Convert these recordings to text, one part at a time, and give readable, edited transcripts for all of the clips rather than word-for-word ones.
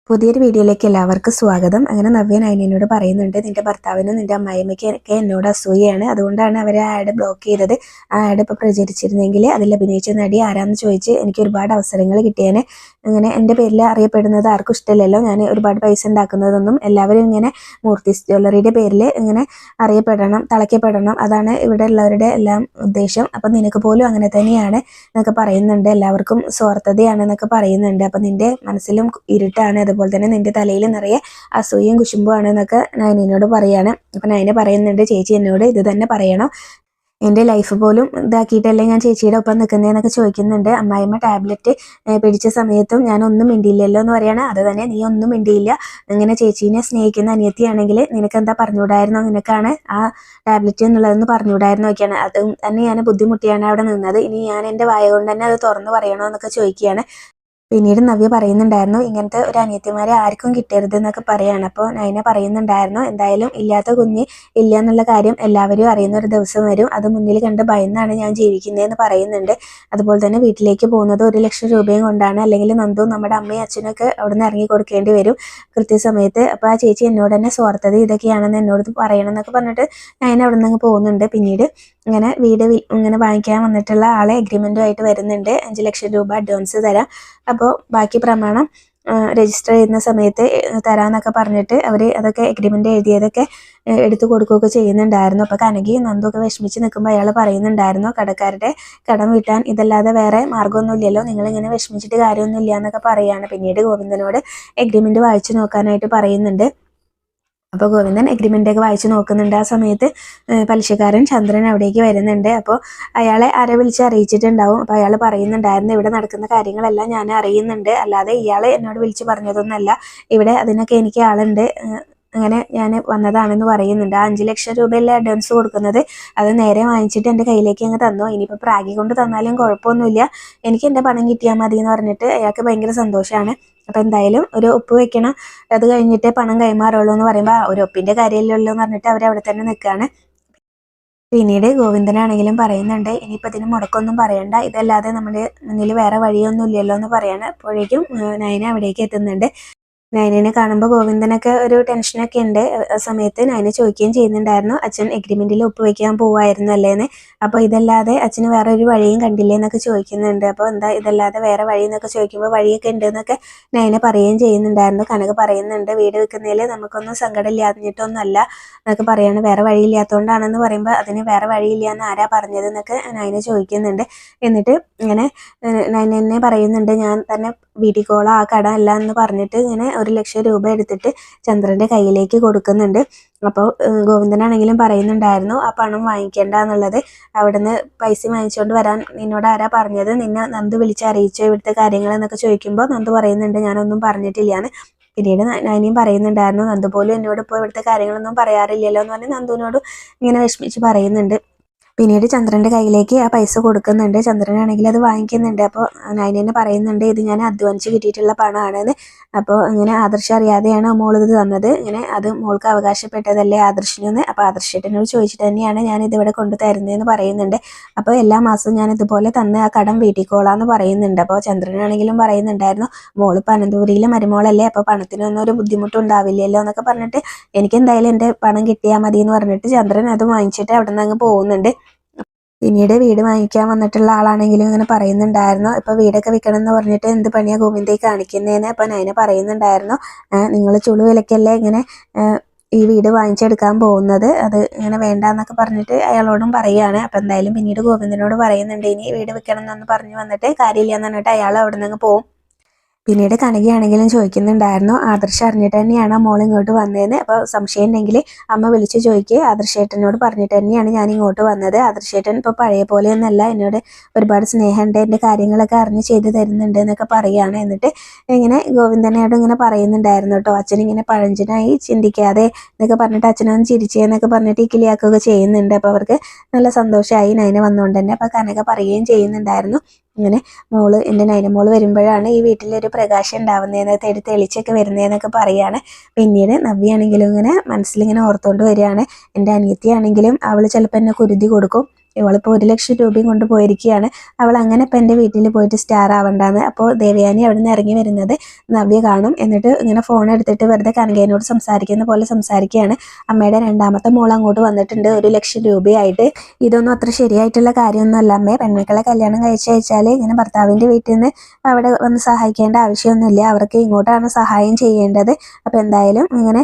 പുതിയൊരു വീഡിയോയിലേക്ക് എല്ലാവർക്കും സ്വാഗതം. അങ്ങനെ നവ്യ നയനയോട് പറയുന്നുണ്ട്, നിന്റെ ഭർത്താവിനും നിന്റെ അമ്മായിമ്മയ്ക്ക് ഒക്കെ എന്നോട് അസൂയയാണ്, അതുകൊണ്ടാണ് അവർ ആ ആഡ് ബ്ലോക്ക് ചെയ്തത്. ആ ആഡ് ഇപ്പോൾ പ്രചരിച്ചിരുന്നെങ്കിൽ അതിൽ അഭിനയിച്ച നടി ആരാന്ന് ചോദിച്ച് എനിക്ക് ഒരുപാട് അവസരങ്ങൾ കിട്ടിയേനെ. അങ്ങനെ എൻ്റെ പേരിൽ അറിയപ്പെടുന്നത് ആർക്കും ഇഷ്ടമില്ലല്ലോ, ഞാൻ ഒരുപാട് പൈസ ഉണ്ടാക്കുന്നതൊന്നും. എല്ലാവരും ഇങ്ങനെ മൂർത്തിസ് ജ്വല്ലറിയുടെ പേരിൽ ഇങ്ങനെ അറിയപ്പെടണം, തളയ്ക്കപ്പെടണം, അതാണ് ഇവിടെ ഉള്ളവരുടെ എല്ലാം ഉദ്ദേശം. അപ്പം നിനക്ക് പോലും അങ്ങനെ തന്നെയാണ് എന്നൊക്കെ പറയുന്നുണ്ട്. എല്ലാവർക്കും സ്വാർത്ഥതയാണെന്നൊക്കെ പറയുന്നുണ്ട്. അപ്പം നിന്റെ മനസ്സിലും ഇരുട്ടാണ്, അതുപോലെ തന്നെ നിന്റെ തലയിൽ നിറയെ അസൂയയും കുശുമ്പുമാണ് എന്നൊക്കെ നയനയോട് പറയാണ്. അപ്പം നയന പറയുന്നുണ്ട്, ചേച്ചി എന്നോട് ഇത് തന്നെ പറയണം, എൻ്റെ ലൈഫ് പോലും ഇതാക്കിയിട്ടല്ലേ ഞാൻ ചേച്ചിയുടെ ഒപ്പം നിൽക്കുന്നതെന്നൊക്കെ ചോദിക്കുന്നുണ്ട്. അമ്മായിമ്മ ടാബ്ലറ്റ് പിടിച്ച സമയത്തും ഞാൻ ഒന്നും മിണ്ടിയില്ലല്ലോ എന്ന് പറയണം. അത് തന്നെ, നീ ഒന്നും മിണ്ടിയില്ല. ഇങ്ങനെ ചേച്ചീനെ സ്നേഹിക്കുന്ന അനിയത്തിയാണെങ്കിൽ നിനക്ക് എന്താ പറഞ്ഞുകൂടായിരുന്നോ, നിനക്കാണ് ആ ടാബ്ലറ്റ് എന്നുള്ളതെന്ന് പറഞ്ഞുകൂടായിരുന്നോ ഒക്കെയാണ്. അത് തന്നെ ഞാൻ ബുദ്ധിമുട്ടിയാണ് അവിടെ നിന്നത്, ഇനി ഞാൻ എൻ്റെ വായ കൊണ്ട് തന്നെ അത് തുറന്നു പറയണോ എന്നൊക്കെ ചോദിക്കുകയാണ്. പിന്നീട് നവ്യ പറയുന്നുണ്ടായിരുന്നു, ഇങ്ങനത്തെ ഒരു അനിയത്തിമാരെ ആർക്കും കിട്ടരുത് എന്നൊക്കെ പറയാണ്. അപ്പോൾ നയന പറയുന്നുണ്ടായിരുന്നു, എന്തായാലും ഇല്ലാത്ത കുഞ്ഞ് ഇല്ല എന്നുള്ള കാര്യം എല്ലാവരും അറിയുന്ന ഒരു ദിവസം വരും, അത് മുന്നിൽ കണ്ട് ഭയന്നാണ് ഞാൻ ജീവിക്കുന്നതെന്ന് പറയുന്നുണ്ട്. അതുപോലെ തന്നെ വീട്ടിലേക്ക് പോകുന്നത് 1,00,000 രൂപയും കൊണ്ടാണ്, അല്ലെങ്കിൽ നന്ദു നമ്മുടെ അമ്മയും അച്ഛനൊക്കെ അവിടെ നിന്ന് ഇറങ്ങി കൊടുക്കേണ്ടി വരും കൃത്യസമയത്ത്. അപ്പോൾ ആ ചേച്ചി എന്നോട് തന്നെ സ്വാർത്ഥത ഇതൊക്കെയാണെന്ന് എന്നോട് പറയണം എന്നൊക്കെ പറഞ്ഞിട്ട് നയന അവിടെ നിന്ന് പോകുന്നുണ്ട്. പിന്നീട് ഇങ്ങനെ വീട് ഇങ്ങനെ വാങ്ങിക്കാൻ വന്നിട്ടുള്ള ആളെ എഗ്രിമെൻറ്റുമായിട്ട് വരുന്നുണ്ട്, 5,00,000 രൂപ അഡ്വാൻസ് തരാം, അപ്പോൾ ബാക്കി പ്രമാണം രജിസ്റ്റർ ചെയ്യുന്ന സമയത്ത് തരാമെന്നൊക്കെ പറഞ്ഞിട്ട് അവർ അതൊക്കെ എഗ്രിമെൻ്റ് എഴുതിയതൊക്കെ എടുത്തു കൊടുക്കുകയൊക്കെ ചെയ്യുന്നുണ്ടായിരുന്നു. അപ്പോൾ കനകയും നന്ദുവൊക്കെ വിഷമിച്ച് നിൽക്കുമ്പോൾ അയാൾ പറയുന്നുണ്ടായിരുന്നു, കടക്കാരുടെ കടം വീട്ടാൻ ഇതല്ലാതെ വേറെ മാർഗ്ഗമൊന്നുമില്ലല്ലോ, നിങ്ങളിങ്ങനെ വിഷമിച്ചിട്ട് കാര്യമൊന്നുമില്ല എന്നൊക്കെ പറയുകയാണ്. പിന്നീട് ഗോവിന്ദനോട് എഗ്രിമെൻറ്റ് വായിച്ചു നോക്കാനായിട്ട് പറയുന്നുണ്ട്. അപ്പോൾ ഗോവിന്ദൻ എഗ്രിമെൻ്റൊക്കെ വായിച്ച് നോക്കുന്നുണ്ട്. ആ സമയത്ത് പലിശക്കാരൻ ചന്ദ്രൻ അവിടേക്ക് വരുന്നുണ്ട്. അപ്പോൾ അയാളെ വിളിച്ച് അറിയിച്ചിട്ടുണ്ടാവും. അപ്പോൾ അയാൾ പറയുന്നുണ്ടായിരുന്നു, ഇവിടെ നടക്കുന്ന കാര്യങ്ങളെല്ലാം ഞാൻ അറിയുന്നുണ്ട്, അല്ലാതെ ഇയാൾ എന്നോട് വിളിച്ച് പറഞ്ഞതൊന്നുമല്ല, ഇവിടെ അതിനൊക്കെ എനിക്ക് ആളുണ്ട്, അങ്ങനെ ഞാൻ വന്നതാണെന്ന് പറയുന്നുണ്ട്. ആ 5,00,000 രൂപയല്ലേ അഡ്വാൻസ് കൊടുക്കുന്നത്, അത് നേരെ വാങ്ങിച്ചിട്ട് എൻ്റെ കയ്യിലേക്ക് അങ്ങ് തന്നു, ഇനിയിപ്പോൾ പ്രാഗി കൊണ്ട് തന്നാലും കുഴപ്പമൊന്നുമില്ല, എനിക്ക് എൻ്റെ പണം കിട്ടിയാൽ മതി എന്ന് പറഞ്ഞിട്ട് അയാൾക്ക് ഭയങ്കര സന്തോഷമാണ്. അപ്പോൾ എന്തായാലും ഒരു ഒപ്പ് വെക്കണം, അത് കഴിഞ്ഞിട്ടേ പണം കൈമാറുള്ളൂ എന്ന് പറയുമ്പോൾ ഒരു ഒപ്പിൻ്റെ കാര്യമല്ലേ ഉള്ളൂ എന്ന് പറഞ്ഞിട്ട് അവർ അവിടെ തന്നെ നിൽക്കുകയാണ്. പിന്നീട് ഗോവിന്ദനാണെങ്കിലും പറയുന്നുണ്ട്, ഇനിയിപ്പോൾ ഇതിന് മുടക്കൊന്നും പറയണ്ട, ഇതല്ലാതെ നമ്മുടെ മുന്നിൽ വേറെ വഴിയൊന്നും ഇല്ലല്ലോ എന്ന് പറയണം. അപ്പോഴേക്കും നയന അവിടേക്ക് എത്തുന്നുണ്ട്. നയനനെ കാണുമ്പോൾ ഗോവിന്ദനൊക്കെ ഒരു ടെൻഷനൊക്കെ ഉണ്ട്. ആ സമയത്ത് നയന ചോദിക്കുകയും ചെയ്യുന്നുണ്ടായിരുന്നു, അച്ഛൻ എഗ്രിമെൻറ്റിൽ ഒപ്പുവെക്കാൻ പോവായിരുന്നു അല്ലേന്ന്, അപ്പോൾ ഇതല്ലാതെ അച്ഛന് വേറെ ഒരു വഴിയും കണ്ടില്ലേ എന്നൊക്കെ ചോദിക്കുന്നുണ്ട്. അപ്പോൾ എന്താ ഇതല്ലാതെ വേറെ വഴി എന്നൊക്കെ ചോദിക്കുമ്പോൾ വഴിയൊക്കെ ഉണ്ട് എന്നൊക്കെ നയന പറയുകയും ചെയ്യുന്നുണ്ടായിരുന്നു. കനക പറയുന്നുണ്ട്, വീട് വെക്കുന്നതിൽ നമുക്കൊന്നും സങ്കടം ഇല്ലാഞ്ഞിട്ടൊന്നുമല്ല എന്നൊക്കെ പറയാണ്, വേറെ വഴിയില്ലാത്തതുകൊണ്ടാണെന്ന് പറയുമ്പോൾ അതിന് വേറെ വഴിയില്ല എന്ന് ആരാ പറഞ്ഞത് എന്നൊക്കെ നയന ചോദിക്കുന്നുണ്ട്. എന്നിട്ട് ഇങ്ങനെ നയന പറയുന്നുണ്ട്, ഞാൻ തന്നെ വീട്ടിക്കോളാം ആ കടം അല്ല എന്ന് പറഞ്ഞിട്ട് ഇങ്ങനെ 1,00,000 രൂപ എടുത്തിട്ട് ചന്ദ്രൻ്റെ കയ്യിലേക്ക് കൊടുക്കുന്നുണ്ട്. അപ്പോൾ ഗോവിന്ദനാണെങ്കിലും പറയുന്നുണ്ടായിരുന്നു, ആ പണം വാങ്ങിക്കേണ്ട എന്നുള്ളത്, അവിടുന്ന് പൈസ വാങ്ങിച്ചുകൊണ്ട് വരാൻ നിന്നോട് ആരാ പറഞ്ഞത്, നിന്നെ നന്ദു വിളിച്ച് അറിയിച്ചോ ഇവിടുത്തെ കാര്യങ്ങൾ എന്നൊക്കെ ചോദിക്കുമ്പോൾ നന്ദു പറയുന്നുണ്ട്, ഞാനൊന്നും പറഞ്ഞിട്ടില്ലാന്ന്. പിന്നീട് നയനയും പറയുന്നുണ്ടായിരുന്നു, നന്ദു പോലും എന്നോട് ഇപ്പോൾ ഇവിടുത്തെ കാര്യങ്ങളൊന്നും പറയാറില്ലല്ലോ എന്ന് പറഞ്ഞ് നന്ദുവിനോട് ഇങ്ങനെ വിഷമിച്ച് പറയുന്നുണ്ട്. പിന്നീട് ചന്ദ്രൻ്റെ കയ്യിലേക്ക് ആ പൈസ കൊടുക്കുന്നുണ്ട്. ചന്ദ്രനാണെങ്കിൽ അത് വാങ്ങിക്കുന്നുണ്ട്. അപ്പോൾ നയന പറയുന്നുണ്ട്, ഇത് ഞാൻ അധ്വാനിച്ച് കിട്ടിയിട്ടുള്ള പണമാണെന്ന്. അപ്പോൾ ഇങ്ങനെ ആദർശ അറിയാതെയാണ് മോൾ ഇത് തന്നത്, ഇങ്ങനെ അത് മോൾക്ക് അവകാശപ്പെട്ടതല്ലേ ആദർശിനെന്ന്. അപ്പോൾ ആദർശേട്ടനോട് ചോദിച്ചിട്ട് തന്നെയാണ് ഞാൻ ഇതിവിടെ കൊണ്ടു തരുന്നതെന്ന് പറയുന്നുണ്ട്. അപ്പോൾ എല്ലാ മാസവും ഞാൻ ഇതുപോലെ തന്ന് ആ കടം വീട്ടിക്കോളാന്ന് പറയുന്നുണ്ട്. അപ്പോൾ ചന്ദ്രനാണെങ്കിലും പറയുന്നുണ്ടായിരുന്നു, മോളിപ്പോൾ അനന്തപുരിയിലെ മരുമോളല്ലേ, അപ്പോൾ പണത്തിനൊന്നും ഒരു ബുദ്ധിമുട്ടുണ്ടാവില്ലല്ലോ എന്നൊക്കെ പറഞ്ഞിട്ട് എനിക്ക് എന്തായാലും എൻ്റെ പണം കിട്ടിയാൽ മതി എന്ന് പറഞ്ഞിട്ട് ചന്ദ്രൻ അത് വാങ്ങിച്ചിട്ട് അവിടെ നിന്ന് അങ്ങ് പോകുന്നുണ്ട്. പിന്നീട് വീട് വാങ്ങിക്കാൻ വന്നിട്ടുള്ള ആളാണെങ്കിലും ഇങ്ങനെ പറയുന്നുണ്ടായിരുന്നു, ഇപ്പോൾ വീടൊക്കെ വിൽക്കണം എന്ന് പറഞ്ഞിട്ട് എന്ത് പണിയാണ് ഗോവിന്ദയെ കാണിക്കുന്നതെന്ന്. അപ്പോൾ നയന പറയുന്നുണ്ടായിരുന്നു, നിങ്ങൾ ചുളു വിലക്കല്ലേ ഇങ്ങനെ ഈ വീട് വാങ്ങിച്ചെടുക്കാൻ പോകുന്നത്, അത് ഇങ്ങനെ വേണ്ട എന്നൊക്കെ പറഞ്ഞിട്ട് അയാളോടും പറയുകയാണ്. അപ്പോൾ എന്തായാലും പിന്നീട് ഗോവിന്ദനോട് പറയുന്നുണ്ട്, ഇനി വീട് വിൽക്കണം എന്നൊന്ന് പറഞ്ഞു വന്നിട്ട് കാര്യമില്ല എന്ന് പറഞ്ഞിട്ട് അയാൾ അവിടെ നിന്ന് പോകും. പിന്നീട് കനകയാണെങ്കിലും ചോദിക്കുന്നുണ്ടായിരുന്നു, ആദർശ് അറിഞ്ഞിട്ട് തന്നെയാണ് മോൾ ഇങ്ങോട്ട് വന്നതെന്ന്. അപ്പോൾ സംശയം ഉണ്ടെങ്കിൽ അമ്മ വിളിച്ച് ചോദിക്കുക, ആദർശേട്ടനോട് പറഞ്ഞിട്ട് തന്നെയാണ് ഞാൻ ഇങ്ങോട്ട് വന്നത്, ആദർശേട്ടൻ ഇപ്പോൾ പഴയ പോലെയൊന്നല്ല, എന്നോട് ഒരുപാട് സ്നേഹമുണ്ട്, എൻ്റെ കാര്യങ്ങളൊക്കെ അറിഞ്ഞ് ചെയ്ത് തരുന്നുണ്ട് എന്നൊക്കെ പറയുകയാണ്. എന്നിട്ട് ഇങ്ങനെ ഗോവിന്ദനോട് ഇങ്ങനെ പറയുന്നുണ്ടായിരുന്നു കേട്ടോ, അച്ഛനിങ്ങനെ പഴഞ്ചനായി ചിന്തിക്കാതെ എന്നൊക്കെ പറഞ്ഞിട്ട് അച്ഛനൊന്ന് ചിരിച്ചേന്നൊക്കെ പറഞ്ഞിട്ട് ഈ കിളിയാക്കുകയൊക്കെ ചെയ്യുന്നുണ്ട്. അപ്പോൾ അവർക്ക് നല്ല സന്തോഷമായി നയന വന്നുകൊണ്ട് തന്നെ. അപ്പോൾ കനക പറയുകയും ചെയ്യുന്നുണ്ടായിരുന്നു, ഇങ്ങനെ മോള് എൻ്റെ നയനമോള് വരുമ്പോഴാണ് ഈ വീട്ടിലൊരു പ്രകാശം ഉണ്ടാവുന്നതെന്ന്, തെളിച്ചൊക്കെ വരുന്നതെന്നൊക്കെ പറയുകയാണ്. പിന്നീട് നവ്യാണെങ്കിലും ഇങ്ങനെ മനസ്സിലിങ്ങനെ ഓർത്തുകൊണ്ട് വരികയാണ്, എൻ്റെ അനിയത്തിയാണെങ്കിലും അവൾ ചിലപ്പോൾ എന്നെ കുരുതി കൊടുക്കും, ഇവളിപ്പോൾ 1 ലക്ഷം രൂപയും കൊണ്ട് പോയിരിക്കുകയാണ്. അവൾ അങ്ങനെ ഇപ്പം എൻ്റെ വീട്ടിൽ പോയിട്ട് സ്റ്റാർ ആവണ്ടാന്ന്. അപ്പോൾ ദേവയാനി അവിടെ നിന്ന് ഇറങ്ങി വരുന്നത് നവ്യ കാണും. എന്നിട്ട് ഇങ്ങനെ ഫോൺ എടുത്തിട്ട് വെറുതെ കനകേനോട് സംസാരിക്കുന്ന പോലെ സംസാരിക്കുകയാണ്. അമ്മയുടെ 2ാമത്തെ മോൾ അങ്ങോട്ട് വന്നിട്ടുണ്ട് 1 ലക്ഷം രൂപയായിട്ട്. ഇതൊന്നും അത്ര ശരിയായിട്ടുള്ള കാര്യമൊന്നുമല്ല അമ്മേ. പെൺമക്കളെ കല്യാണം കഴിച്ചയച്ചാൽ ഇങ്ങനെ ഭർത്താവിൻ്റെ വീട്ടിൽ നിന്ന് അവിടെ വന്ന് സഹായിക്കേണ്ട ആവശ്യമൊന്നുമില്ല. അവർക്ക് ഇങ്ങോട്ടാണ് സഹായം ചെയ്യേണ്ടത്. അപ്പോൾ എന്തായാലും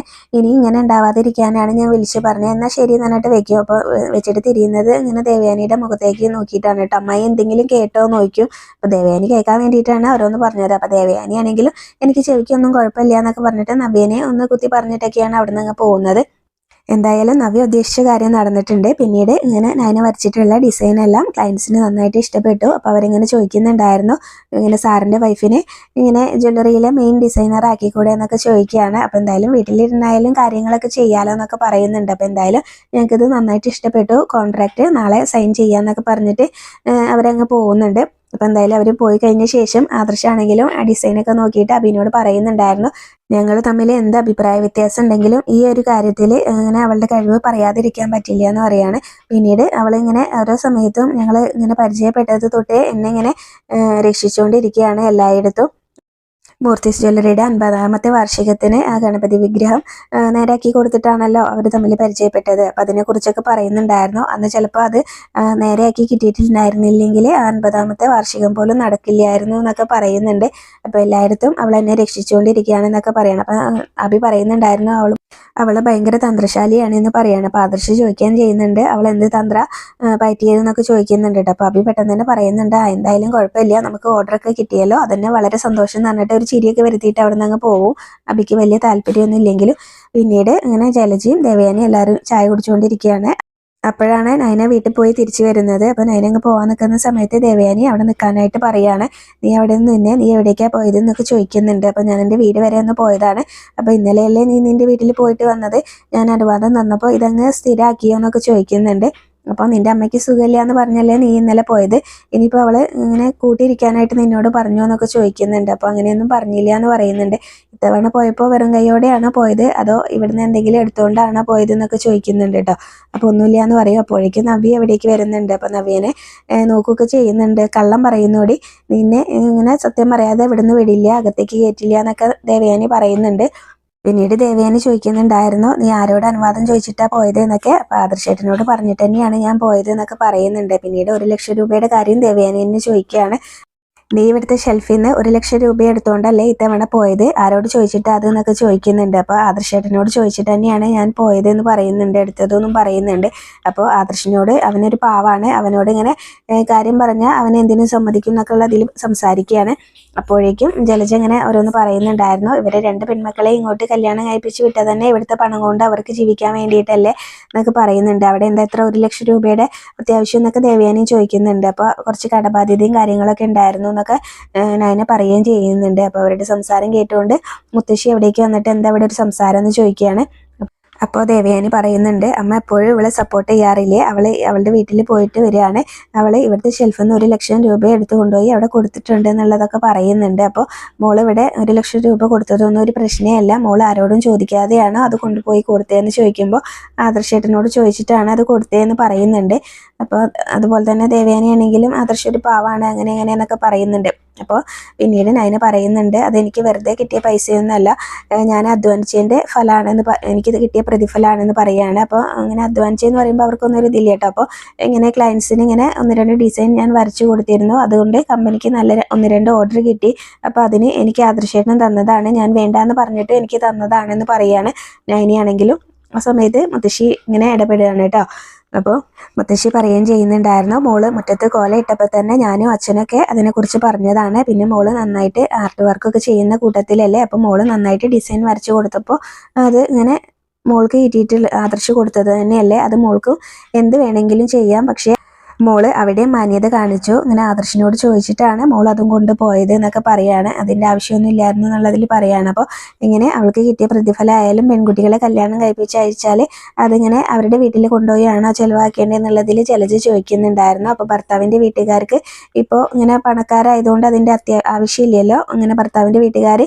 ഇനി ഇങ്ങനെ ഉണ്ടാവാതിരിക്കാനാണ് ഞാൻ വിളിച്ച് പറഞ്ഞത്. എന്നാൽ ശരി എന്നിട്ട് വെക്കും. അപ്പോൾ വെച്ചിട്ട് തിരിയുന്നത് ഇങ്ങനെ ദേവയാനിയുടെ മുഖത്തേക്ക് നോക്കിയിട്ടാണ് കേട്ടോ. അമ്മായി എന്തെങ്കിലും കേട്ടോ നോക്കും. അപ്പോൾ ദേവയാനി കേൾക്കാൻ വേണ്ടിയിട്ടാണ് ഓരോന്ന് പറഞ്ഞത്. അപ്പോൾ ദേവയാനി ആണെങ്കിലും എനിക്ക് ചെവിക്കൊന്നും കുഴപ്പമില്ല എന്നൊക്കെ പറഞ്ഞിട്ട് നവ്യനെ ഒന്ന് കുത്തി പറഞ്ഞിട്ടൊക്കെയാണ് അവിടെ നിന്ന് പോകുന്നത്. എന്തായാലും നവ്യ ഉദ്ദേശിച്ച കാര്യം നടന്നിട്ടുണ്ട്. പിന്നീട് നയന വരച്ചിട്ടുള്ള ഡിസൈനെല്ലാം ക്ലയൻസിന് നന്നായിട്ട് ഇഷ്ടപ്പെട്ടു. അപ്പോൾ അവരിങ്ങനെ ചോദിക്കുന്നുണ്ടായിരുന്നു, സാറിൻ്റെ വൈഫിനെ ജ്വല്ലറിയിലെ മെയിൻ ഡിസൈനർ ആക്കിക്കൂടെ എന്നൊക്കെ ചോദിക്കുകയാണ്. അപ്പോൾ എന്തായാലും വീട്ടിലിരുന്നായാലും കാര്യങ്ങളൊക്കെ ചെയ്യാലോ എന്നൊക്കെ പറയുന്നുണ്ട്. അപ്പോൾ എന്തായാലും ഞങ്ങൾക്കിത് നന്നായിട്ട് ഇഷ്ടപ്പെട്ടു, കോൺട്രാക്റ്റ് നാളെ സൈൻ ചെയ്യാമെന്നൊക്കെ പറഞ്ഞിട്ട് അവരങ്ങ് പോകുന്നുണ്ട്. അപ്പോൾ എന്തായാലും അവർ പോയി കഴിഞ്ഞ ശേഷം ആദർശാണെങ്കിലും ആ ഡിസൈനൊക്കെ നോക്കിയിട്ട് അഭിനോട് പറയുന്നുണ്ടായിരുന്നു, ഞങ്ങൾ തമ്മിൽ എന്ത് അഭിപ്രായ വ്യത്യാസം ഉണ്ടെങ്കിലും ഈ ഒരു കാര്യത്തിൽ അവളുടെ കഴിവ് പറയാതിരിക്കാൻ പറ്റില്ല എന്ന് പറയാണ്. പിന്നീട് അവളിങ്ങനെ ഓരോ സമയത്തും ഞങ്ങൾ പരിചയപ്പെട്ടത് തൊട്ടേ എന്നെ രക്ഷിച്ചുകൊണ്ടിരിക്കുകയാണ് എല്ലായിടത്തും. മൂർത്തീസ് ജ്വല്ലറിയുടെ 50ാമത്തെ വാർഷികത്തിന് ആ ഗണപതി വിഗ്രഹം നേരാക്കി കൊടുത്തിട്ടാണല്ലോ അവർ തമ്മിൽ പരിചയപ്പെട്ടത്. അപ്പം അതിനെക്കുറിച്ചൊക്കെ പറയുന്നുണ്ടായിരുന്നു. അന്ന് ചിലപ്പോൾ അത് നേരെയാക്കി കിട്ടിയിട്ടുണ്ടായിരുന്നില്ലെങ്കിൽ 50ാമത്തെ വാർഷികം പോലും നടക്കില്ലായിരുന്നു എന്നൊക്കെ പറയുന്നുണ്ട്. അപ്പോൾ എല്ലായിടത്തും അവൾ എന്നെ രക്ഷിച്ചുകൊണ്ടിരിക്കുകയാണെന്നൊക്കെ പറയണം. അപ്പം അഭി പറയുന്നുണ്ടായിരുന്നു അവൾ ഭയങ്കര തന്ത്രശാലിയാണ് എന്ന് പറയാണ്. അപ്പോൾ ആദർശ് ചോദിക്കാൻ ചെയ്യുന്നുണ്ട്, അവൾ എന്ത് തന്ത്ര പറ്റിയതെന്നൊക്കെ ചോദിക്കുന്നുണ്ട് കേട്ടോ. അപ്പോൾ അഭി പെട്ടെന്ന് തന്നെ പറയുന്നുണ്ട്, എന്തായാലും കുഴപ്പമില്ല, നമുക്ക് ഓർഡറൊക്കെ കിട്ടിയല്ലോ, അതന്നെ വളരെ സന്തോഷം എന്ന് പറഞ്ഞിട്ട് ഒരു ചിരിയൊക്കെ വരുത്തിയിട്ട് അവിടെ നിന്ന് അങ്ങ് പോകും. അഭിക്ക് വലിയ താല്പര്യമൊന്നും ഇല്ലെങ്കിലും. പിന്നീട് ജലജയും ദേവയാനിയും എല്ലാവരും ചായ കുടിച്ചുകൊണ്ടിരിക്കുകയാണ്. അപ്പോഴാണ് നയന വീട്ടിൽ പോയി തിരിച്ചു വരുന്നത്. അപ്പോൾ നയന അങ്ങ് പോകാൻ നിൽക്കുന്ന സമയത്ത് ദേവയാനി അവിടെ നിൽക്കാനായിട്ട് പറയാണ്, നീ അവിടെ നിന്ന് നീ എവിടേക്കാണ് പോയത് എന്നൊക്കെ ചോദിക്കുന്നുണ്ട്. അപ്പോൾ ഞാൻ എൻ്റെ വീട് വരെ ഒന്ന് പോയതാണ്. അപ്പോൾ ഇന്നലെയല്ലേ നീ നിൻ്റെ വീട്ടിൽ പോയിട്ട് വന്നത്, ഞാൻ അനുവാദം തന്നപ്പോൾ ഇതങ്ങ് സ്ഥിരമാക്കിയോ എന്നൊക്കെ ചോദിക്കുന്നുണ്ട്. അപ്പോൾ നിൻ്റെ അമ്മയ്ക്ക് സുഖമില്ല എന്ന് പറഞ്ഞല്ലേ നീ ഇന്നലെ പോയത്, ഇനിയിപ്പോൾ അവൾ കൂട്ടിയിരിക്കാനായിട്ട് നിന്നോട് പറഞ്ഞോ എന്നൊക്കെ ചോദിക്കുന്നുണ്ട്. അപ്പോൾ അങ്ങനെയൊന്നും പറഞ്ഞില്ല എന്ന് പറയുന്നുണ്ട്. ഇത്തവണ പോയപ്പോൾ വെറും കൈയോടെയാണോ പോയത്, അതോ ഇവിടുന്ന് എന്തെങ്കിലും എടുത്തുകൊണ്ടാണോ പോയത് എന്നൊക്കെ ചോദിക്കുന്നുണ്ട് കേട്ടോ. അപ്പോൾ ഒന്നുമില്ല എന്ന് പറയും. അപ്പോഴേക്കും നവ്യ എവിടേക്ക് വരുന്നുണ്ട്. അപ്പോൾ നവ്യനെ നോക്കുകയൊക്കെ ചെയ്യുന്നുണ്ട്. കള്ളം പറയുന്നോടി, നിന്നെ സത്യം പറയാതെ ഇവിടുന്ന് വിടില്ല, അകത്തേക്ക് കയറ്റില്ല എന്നൊക്കെ ദേവയാനി പറയുന്നുണ്ട്. പിന്നീട് ദേവയാനി ചോദിക്കുന്നുണ്ടായിരുന്നു, നീ ആരോട് അനുവാദം ചോദിച്ചിട്ടാ പോയത് എന്നൊക്കെ. അപ്പോൾ ആദർശേട്ടനോട് പറഞ്ഞിട്ട് തന്നെയാണ് ഞാൻ പോയത് എന്നൊക്കെ പറയുന്നുണ്ട്. പിന്നീട് 1 ലക്ഷം രൂപയുടെ കാര്യം ദേവയാനി തന്നെ ചോദിക്കുകയാണ്. നീ ഇവിടുത്തെ ഷെൽഫിൽ നിന്ന് 1 ലക്ഷം രൂപ എടുത്തുകൊണ്ടല്ലേ ഇത്തവണ പോയത്, ആരോട് ചോദിച്ചിട്ട് അത് എന്നൊക്കെ ചോദിക്കുന്നുണ്ട്. അപ്പോൾ ആദർശേട്ടനോട് ചോദിച്ചിട്ട് തന്നെയാണ് ഞാൻ പോയത് എന്ന് പറയുന്നുണ്ട്, എടുത്തതെന്നും പറയുന്നുണ്ട്. അപ്പോൾ ആദർശിനോട് അവനൊരു പാവാണ്, അവനോട് കാര്യം പറഞ്ഞാൽ അവൻ എന്തിനും സമ്മതിക്കും എന്നൊക്കെ ഉള്ള അതിൽ സംസാരിക്കുകയാണ്. അപ്പോഴേക്കും ജലജ ഓരോന്ന് പറയുന്നുണ്ടായിരുന്നു, ഇവരെ 2 പെൺമക്കളെ ഇങ്ങോട്ട് കല്യാണം കഴിപ്പിച്ച് വിട്ടത് തന്നെ ഇവിടുത്തെ പണം കൊണ്ട് അവർക്ക് ജീവിക്കാൻ വേണ്ടിയിട്ടല്ലേ എന്നൊക്കെ പറയുന്നുണ്ട്. അവിടെ എന്താ ഇത്ര 1 ലക്ഷം രൂപയുടെ അത്യാവശ്യം എന്നൊക്കെ ദേവയാനി ചോദിക്കുന്നുണ്ട്. അപ്പോൾ കുറച്ച് കടബാധ്യതയും കാര്യങ്ങളൊക്കെ ഉണ്ടായിരുന്നു എന്നൊക്കെ നയന പറയുകയും ചെയ്യുന്നുണ്ട്. അപ്പോൾ അവരുടെ സംസാരം കേട്ടുകൊണ്ട് മുത്തശ്ശി എവിടേക്ക് വന്നിട്ട് എന്താ ഇവിടെ ഒരു സംസാരം എന്ന് ചോദിക്കുകയാണ്. അപ്പോൾ ദേവയാനി പറയുന്നുണ്ട്, അമ്മ എപ്പോഴും ഇവളെ സപ്പോർട്ട് ചെയ്യാറില്ലേ, അവളുടെ വീട്ടിൽ പോയിട്ട് വരികയാണ്, അവൾ ഇവിടുത്തെ ഷെൽഫിൽ നിന്ന് 1 ലക്ഷം രൂപ എടുത്തു കൊണ്ടുപോയി അവിടെ കൊടുത്തിട്ടുണ്ട് എന്നുള്ളതൊക്കെ പറയുന്നുണ്ട്. അപ്പോൾ മോൾ ഇവിടെ 1 ലക്ഷം രൂപ കൊടുത്തതൊന്നും ഒരു പ്രശ്നമല്ല, മോൾ ആരോടും ചോദിക്കാതെയാണ് അത് കൊണ്ടുപോയി കൊടുത്തതെന്ന് ചോദിക്കുമ്പോൾ ആദർശേട്ടനോട് ചോദിച്ചിട്ടാണ് അത് കൊടുത്തതെന്ന് പറയുന്നുണ്ട്. അപ്പോൾ അതുപോലെ തന്നെ ദേവയാനി ആണെങ്കിലും ആദർശ ഒരു പാവാണ് അങ്ങനെ എന്നൊക്കെ പറയുന്നുണ്ട്. അപ്പോൾ പിന്നീട് നയന പറയുന്നുണ്ട്, അതെനിക്ക് വെറുതെ കിട്ടിയ പൈസയൊന്നുമല്ല, ഞാൻ അധ്വാനിച്ചതിൻ്റെ ഫലമാണെന്ന് എനിക്കിത് കിട്ടിയ പ്രതിഫലമാണെന്ന് പറയുകയാണ്. അപ്പോൾ അങ്ങനെ അധ്വാനിച്ചതെന്ന് പറയുമ്പോൾ അവർക്കൊന്നും ഒരു ഇതില്ല കേട്ടോ. അപ്പോൾ ക്ലയൻസിന് 1-2 ഡിസൈൻ ഞാൻ വരച്ചു കൊടുത്തിരുന്നു, അതുകൊണ്ട് കമ്പനിക്ക് നല്ല 1-2 ഓർഡർ കിട്ടി. അപ്പോൾ അതിന് എനിക്ക് ആദർശേട്ടൻ തന്നതാണ്, ഞാൻ വേണ്ടാന്ന് പറഞ്ഞിട്ട് എനിക്ക് തന്നതാണെന്ന് പറയുകയാണ്. നയനിയാണെങ്കിലും ആ സമയത്ത് മുത്തശ്ശി ഇടപെടുകയാണ് കേട്ടോ. അപ്പോൾ മുത്തശ്ശി പറയുകയും ചെയ്യുന്നുണ്ടായിരുന്നു, മോള് മുറ്റത്ത് കോല ഇട്ടപ്പോൾ തന്നെ ഞാനും അച്ഛനൊക്കെ അതിനെക്കുറിച്ച് പറഞ്ഞതാണ്, പിന്നെ മോള് നന്നായിട്ട് ആർട്ട് വർക്കൊക്കെ ചെയ്യുന്ന കൂട്ടത്തിലല്ലേ, അപ്പോൾ മോള് നന്നായിട്ട് ഡിസൈൻ വരച്ചു കൊടുത്തപ്പോൾ അത് മോൾക്ക് കിട്ടിയിട്ട് ആദർശ് കൊടുത്തത് തന്നെയല്ലേ, അത് മോൾക്ക് എന്ത് വേണമെങ്കിലും ചെയ്യാം, പക്ഷേ മോള് അവിടെ മാന്യത കാണിച്ചു. ഇങ്ങനെ ആദർശിനോട് ചോദിച്ചിട്ടാണ് മോൾ അതും കൊണ്ട് പോയത് എന്നൊക്കെ പറയാണ്. അതിൻ്റെ ആവശ്യമൊന്നും ഇല്ലായിരുന്നു എന്നുള്ളതിൽ പറയാണ്. അപ്പോൾ ഇങ്ങനെ അവൾക്ക് കിട്ടിയ പ്രതിഫലമായാലും പെൺകുട്ടികളെ കല്യാണം കഴിപ്പിച്ച് അയച്ചാൽ അതിങ്ങനെ അവരുടെ വീട്ടിൽ കൊണ്ടുപോയാണോ ചിലവാക്കേണ്ടത് എന്നുള്ളതിൽ ജലജ ചോദിക്കുന്നുണ്ടായിരുന്നു. അപ്പോൾ ഭർത്താവിൻ്റെ വീട്ടുകാർക്ക് ഇപ്പോൾ ഇങ്ങനെ പണക്കാരായതുകൊണ്ട് അതിൻ്റെ ആവശ്യമില്ലല്ലോ. ഇങ്ങനെ ഭർത്താവിൻ്റെ വീട്ടുകാർ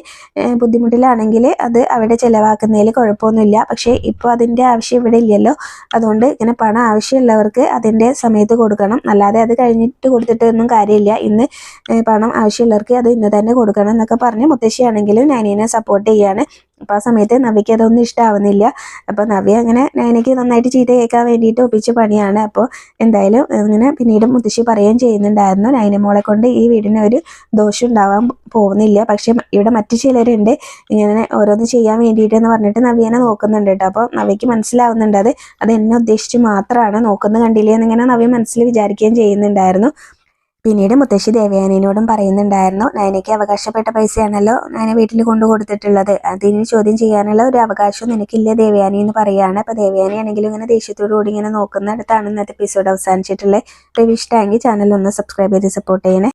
ബുദ്ധിമുട്ടിലാണെങ്കിൽ അത് അവിടെ ചിലവാക്കുന്നതിൽ കുഴപ്പമൊന്നുമില്ല. പക്ഷേ ഇപ്പോൾ അതിൻ്റെ ആവശ്യം ഇവിടെ ഇല്ലല്ലോ. അതുകൊണ്ട് ഇങ്ങനെ പണം ആവശ്യമുള്ളവർക്ക് അതിൻ്റെ സമയത്ത് കൊടുക്കണം, അല്ലാതെ അത് കഴിഞ്ഞിട്ട് കൊടുത്തിട്ടൊന്നും കാര്യമില്ല. ഇന്ന് പണം ആവശ്യമുള്ളവർക്ക് അത് ഇന്ന് തന്നെ കൊടുക്കണം എന്നൊക്കെ പറഞ്ഞ് മുത്തശ്ശിയാണെങ്കിലും നയനയെ സപ്പോർട്ട് ചെയ്യാണ്. അപ്പോൾ ആ സമയത്ത് നവ്യയ്ക്ക് അതൊന്നും ഇഷ്ടമാവുന്നില്ല. അപ്പോൾ നവ്യ അങ്ങനെ നയനയ്ക്ക് നന്നായിട്ട് ചീത്ത കേൾക്കാൻ വേണ്ടിയിട്ട് ഒപ്പിച്ച് പണിയാണ്. അപ്പോൾ എന്തായാലും ഇങ്ങനെ പിന്നീട് മുത്തശ്ശി പറയുകയും ചെയ്യുന്നുണ്ടായിരുന്നു, നയന മോളെ കൊണ്ട് ഈ വീടിന് ഒരു ദോഷം ഉണ്ടാവാൻ പോകുന്നില്ല. പക്ഷേ ഇവിടെ മറ്റു ചിലരുണ്ട് ഇങ്ങനെ ഓരോന്ന് ചെയ്യാൻ വേണ്ടിയിട്ടെന്ന് പറഞ്ഞിട്ട് നവ്യനെ നോക്കുന്നുണ്ട് കേട്ടോ. അപ്പോൾ നവ്യയ്ക്ക് മനസ്സിലാവുന്നുണ്ട് അത് എന്നെ ഉദ്ദേശിച്ച് മാത്രമാണ് നോക്കുന്നത്, കണ്ടില്ലേ എന്നിങ്ങനെ നവ്യ മനസ്സിൽ വിചാരിക്കുകയും ചെയ്യുന്നുണ്ടായിരുന്നു. പിന്നീട് മുത്തശ്ശി ദേവയാനിയോടും പറയുന്നുണ്ടായിരുന്നു, നയനയ്ക്ക് അവകാശപ്പെട്ട പൈസയാണല്ലോ നയന വീട്ടിൽ കൊണ്ടു കൊടുത്തിട്ടുള്ളത്, അതിന് ചോദ്യം ചെയ്യാനുള്ള ഒരു അവകാശം നിനക്കില്ല ദേവയാനി എന്ന് പറയുകയാണ്. അപ്പോൾ ദേവയാനി ആണെങ്കിലും ഇങ്ങനെ ദേഷ്യത്തോടു കൂടി ഇങ്ങനെ നോക്കുന്നിടത്താണ് ഇന്നത്തെ എപ്പിസോഡ് അവസാനിച്ചിട്ടുള്ളത്. റിവ്യൂ ഇഷ്ടമെങ്കിൽ ചാനൽ ഒന്ന് സബ്സ്ക്രൈബ് ചെയ്ത് സപ്പോർട്ട് ചെയ്യണേ.